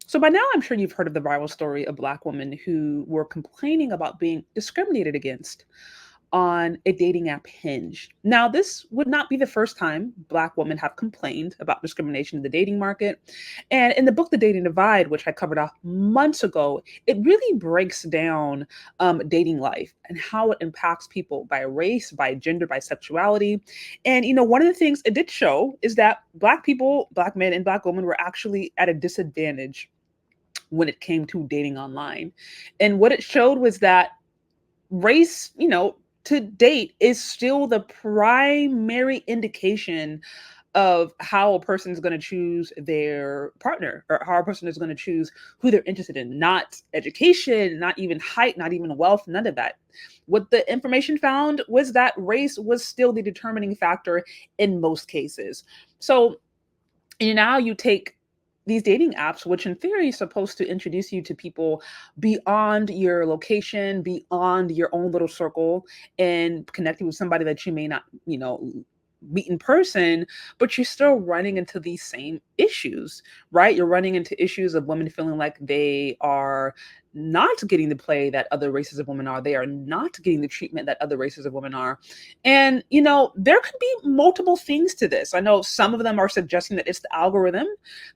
So by now, I'm sure you've heard of the viral story of Black women who were complaining about being discriminated against on a dating app Hinge. Now, this would not be the first time Black women have complained about discrimination in the dating market. And in the book, The Dating Divide, which I covered off months ago, it really breaks down dating life and how it impacts people by race, by gender, by sexuality. And, one of the things it did show is that Black people, Black men, and Black women were actually at a disadvantage when it came to dating online. And what it showed was that race, to date is still the primary indication of how a person is going to choose their partner or how a person is going to choose who they're interested in, not education, not even height, not even wealth, none of that. What the information found was that race was still the determining factor in most cases. So now you take these dating apps, which in theory is supposed to introduce you to people beyond your location, beyond your own little circle, and connect you with somebody that you may not, meet in person, but you're still running into these same issues, right? You're running into issues of women feeling like they are not getting the play that other races of women are. They are not getting the treatment that other races of women are. And, there could be multiple things to this. I know some of them are suggesting that it's the algorithm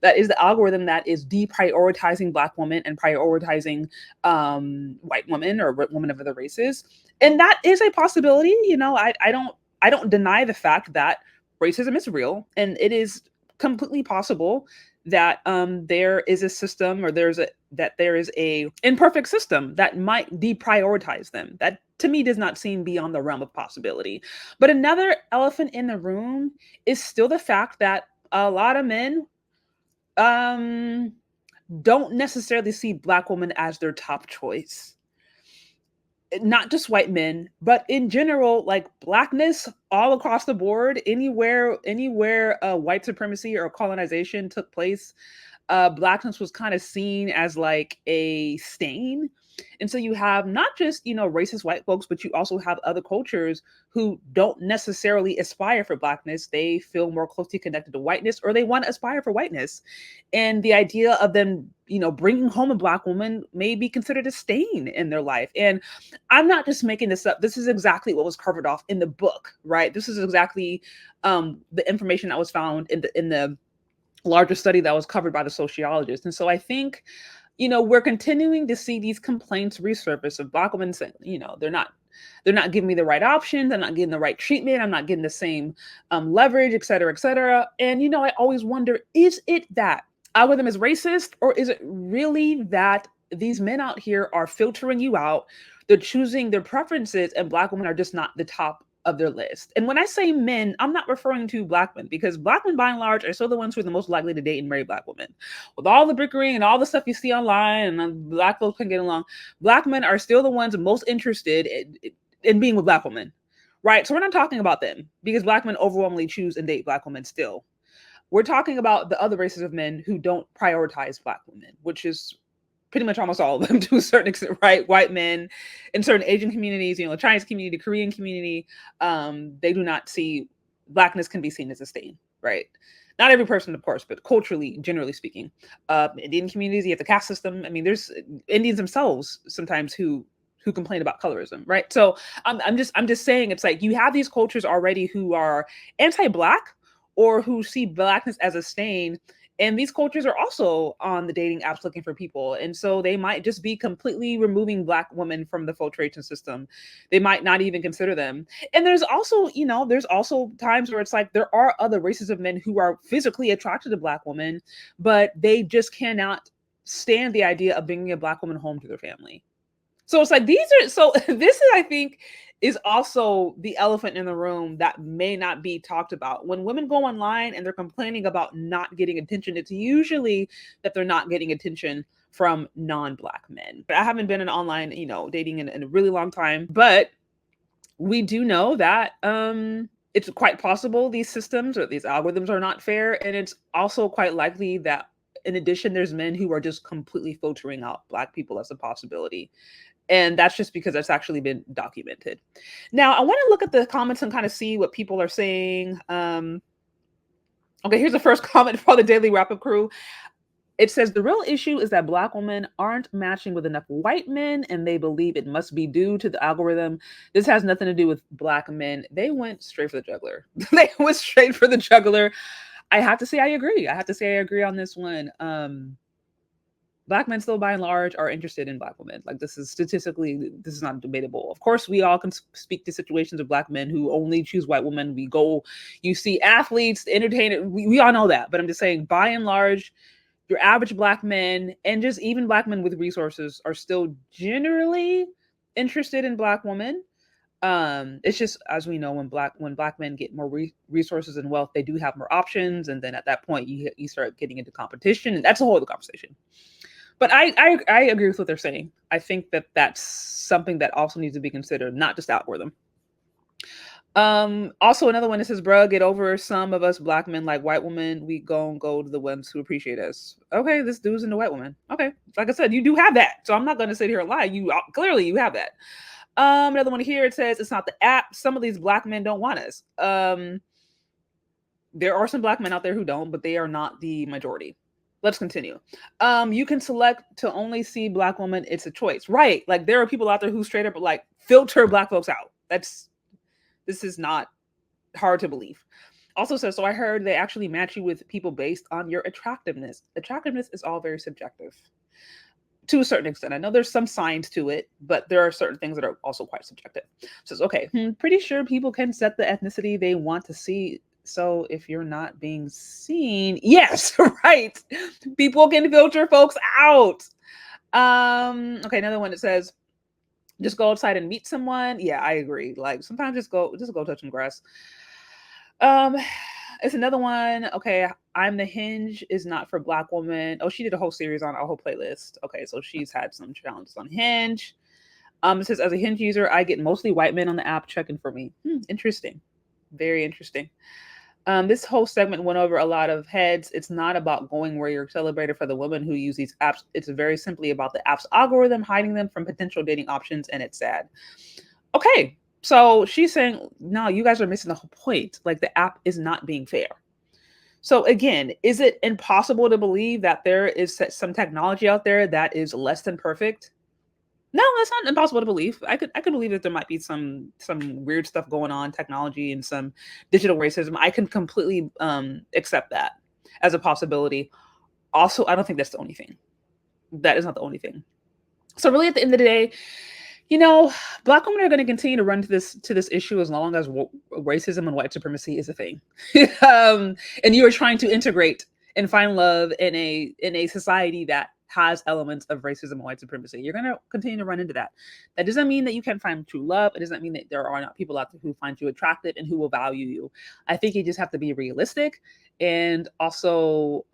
that is deprioritizing Black women and prioritizing white women or women of other races. And that is a possibility. I don't deny the fact that racism is real, and it is completely possible that there is a system, or there is a imperfect system that might deprioritize them. That to me does not seem beyond the realm of possibility. But another elephant in the room is still the fact that a lot of men um, don't necessarily see Black women as their top choice. Not just white men, but in general, like Blackness all across the board, anywhere white supremacy or colonization took place, Blackness was kind of seen as like a stain. And so you have not just, racist white folks, but you also have other cultures who don't necessarily aspire for Blackness. They feel more closely connected to whiteness, or they want to aspire for whiteness. And the idea of them, bringing home a Black woman may be considered a stain in their life. And I'm not just making this up. This is exactly what was covered off in the book, right? This is exactly the information that was found in the larger study that was covered by the sociologist. And so I think, we're continuing to see these complaints resurface of Black women saying, they're not giving me the right options, I'm not getting the right treatment, I'm not getting the same leverage, et cetera, et cetera. And I always wonder, is it that algorithm is racist, or is it really that these men out here are filtering you out? They're choosing their preferences, and Black women are just not the top of their list. And when I say men, I'm not referring to Black men, because Black men by and large are still the ones who are the most likely to date and marry Black women. With all the bickering and all the stuff you see online, and Black folks can get along, Black men are still the ones most interested in being with Black women, right? So we're not talking about them, because Black men overwhelmingly choose and date Black women still. We're talking about the other races of men who don't prioritize Black women, which is pretty much almost all of them to a certain extent, right? White men in certain Asian communities, the Chinese community, the Korean community, they do not see Blackness can be seen as a stain, right? Not every person, of course, but culturally, generally speaking. Indian communities, you have the caste system. I mean, there's Indians themselves sometimes who complain about colorism, right? So I'm just saying, it's like you have these cultures already who are anti-Black or who see Blackness as a stain. And these cultures are also on the dating apps looking for people. And so they might just be completely removing Black women from the filtration system. They might not even consider them. And there's also, there's also times where it's like there are other races of men who are physically attracted to Black women, but they just cannot stand the idea of bringing a Black woman home to their family. So it's like this is, I think, is also the elephant in the room that may not be talked about. When women go online and they're complaining about not getting attention, it's usually that they're not getting attention from non-Black men. I haven't been in online, dating in a really long time, but we do know that it's quite possible these systems or these algorithms are not fair. And it's also quite likely that in addition, there's men who are just completely filtering out Black people as a possibility. And that's just because it's actually been documented. Now, I want to look at the comments and kind of see what people are saying. Okay, here's the first comment for the Daily Wrap Up crew. It says the real issue is that Black women aren't matching with enough white men, and they believe it must be due to the algorithm. This has nothing to do with Black men. They went straight for the juggler. They went straight for the juggler. I have to say I agree. I have to say I agree on this one. Black men still by and large are interested in Black women. Like, this is statistically, this is not debatable. Of course, we all can speak to situations of Black men who only choose white women. We go, you see athletes, entertainers, we all know that. But I'm just saying, by and large, your average Black men and just even Black men with resources are still generally interested in Black women. It's just, as we know, when black men get more resources and wealth, they do have more options, and then at that point you start getting into competition, and that's a whole other conversation. But I agree with what they're saying. I think that that's something that also needs to be considered, not just algorithm. Also another one that says, bruh, get over some of us Black men like white women. We go to the ones who appreciate us. Okay, this dude's into white woman. Okay. Like I said, you do have that. So I'm not gonna sit here and lie. You clearly you have that. Another one here, it says it's not the app. Some of these Black men don't want us. There are some Black men out there who don't, but they are not the majority. Let's continue. You can select to only see Black women. It's a choice, right? Like, there are people out there who straight up like filter Black folks out. This is not hard to believe. Also says, so I heard they actually match you with people based on your attractiveness. Attractiveness is all very subjective to a certain extent. I know there's some science to it, but there are certain things that are also quite subjective. Says, okay, pretty sure people can set the ethnicity they want to see. So if you're not being seen, yes, right. People can filter folks out. Okay, another one that says, just go outside and meet someone. Yeah, I agree. Like, sometimes just go touch some grass. It's another one. Okay, I'm the Hinge is not for Black women. Oh, she did a whole series on a whole playlist. Okay, so she's had some challenges on Hinge. It says, as a Hinge user, I get mostly white men on the app checking for me. Interesting. Very interesting. This whole segment went over a lot of heads. It's not about going where you're celebrated for the women who use these apps. It's very simply about the app's algorithm hiding them from potential dating options, and it's sad. Okay, so she's saying, no, you guys are missing the whole point. Like, the app is not being fair. So again, is it impossible to believe that there is some technology out there that is less than perfect? No, that's not impossible to believe. I could believe that there might be some weird stuff going on, technology and some digital racism. I can completely accept that as a possibility. Also, I don't think that's the only thing. That is not the only thing. So really, at the end of the day, Black women are going to continue to run to this issue as long as racism and white supremacy is a thing. And you are trying to integrate and find love in a society that has elements of racism and white supremacy. You're going to continue to run into that. That doesn't mean that you can't find true love. It doesn't mean that there are not people out there who find you attractive and who will value you. I think you just have to be realistic, and also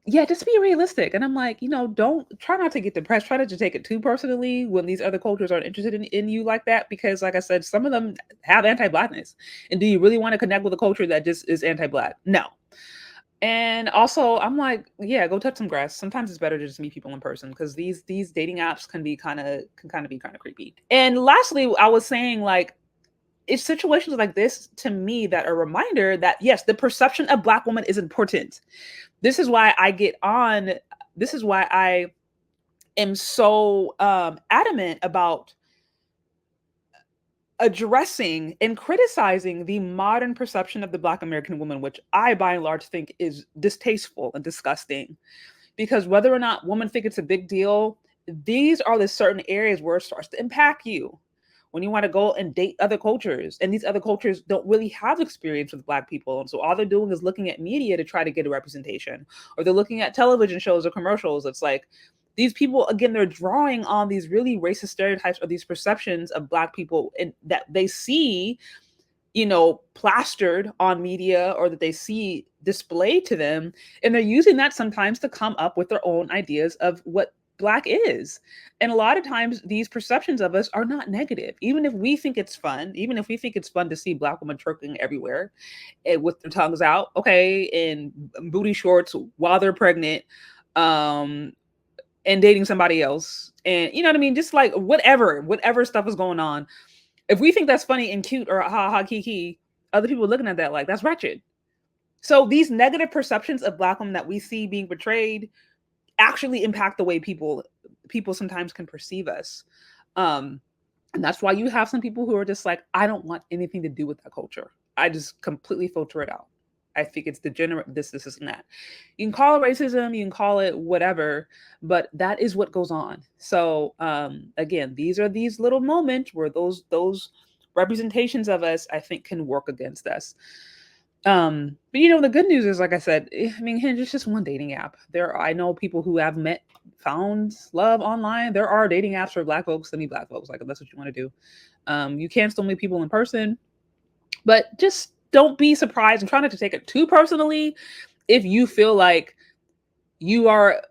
just be realistic. And I'm like, don't try not to get depressed. Try not to take it too personally when these other cultures aren't interested in you like that. Because like I said, some of them have anti-Blackness. And do you really want to connect with a culture that just is anti-Black? No. And also, I'm like, yeah, go touch some grass. Sometimes it's better to just meet people in person, because these dating apps can be kind of creepy. And lastly, I was saying, like, it's situations like this to me that are a reminder that yes, the perception of Black women is important. This is why I am so adamant about addressing and criticizing the modern perception of the Black American woman, which I by and large think is distasteful and disgusting. Because whether or not women think it's a big deal, these are the certain areas where it starts to impact you. When you want to go and date other cultures, and these other cultures don't really have experience with Black people. And so all they're doing is looking at media to try to get a representation, or they're looking at television shows or commercials. It's like, these people, again, they're drawing on these really racist stereotypes or these perceptions of Black people, and that they see, plastered on media, or that they see displayed to them. And they're using that sometimes to come up with their own ideas of what Black is. And a lot of times these perceptions of us are not negative. Even if we think it's fun, even if we think it's fun to see Black women twerking everywhere with their tongues out, okay, in booty shorts while they're pregnant, and dating somebody else. And you know what I mean? Just like whatever stuff is going on. If we think that's funny and cute or ha ha kiki, other people looking at that like that's wretched. So these negative perceptions of Black women that we see being portrayed actually impact the way people sometimes can perceive us. Um, and that's why you have some people who are just like, I don't want anything to do with that culture. I just completely filter it out. I think it's degenerate, this, and that. You can call it racism, you can call it whatever, but that is what goes on. So again, these are these little moments where those representations of us, I think, can work against us. But the good news is, like I said, I mean, Hinge is just one dating app. I know people who have found love online. There are dating apps for Black folks to meet Black folks. Like, if that's what you want to do. You can still meet people in person, but just don't be surprised and try not to take it too personally if you feel like you are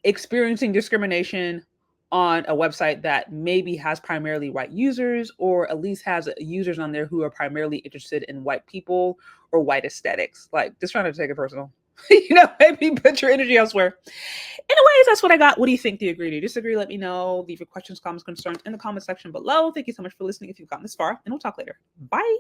experiencing discrimination on a website that maybe has primarily white users, or at least has users on there who are primarily interested in white people or white aesthetics. Like, just trying to take it personal. Maybe put your energy elsewhere. Anyways, that's what I got. What do you think? Do you agree? Do you disagree? Let me know. Leave your questions, comments, concerns in the comment section below. Thank you so much for listening if you've gotten this far, and we'll talk later. Bye.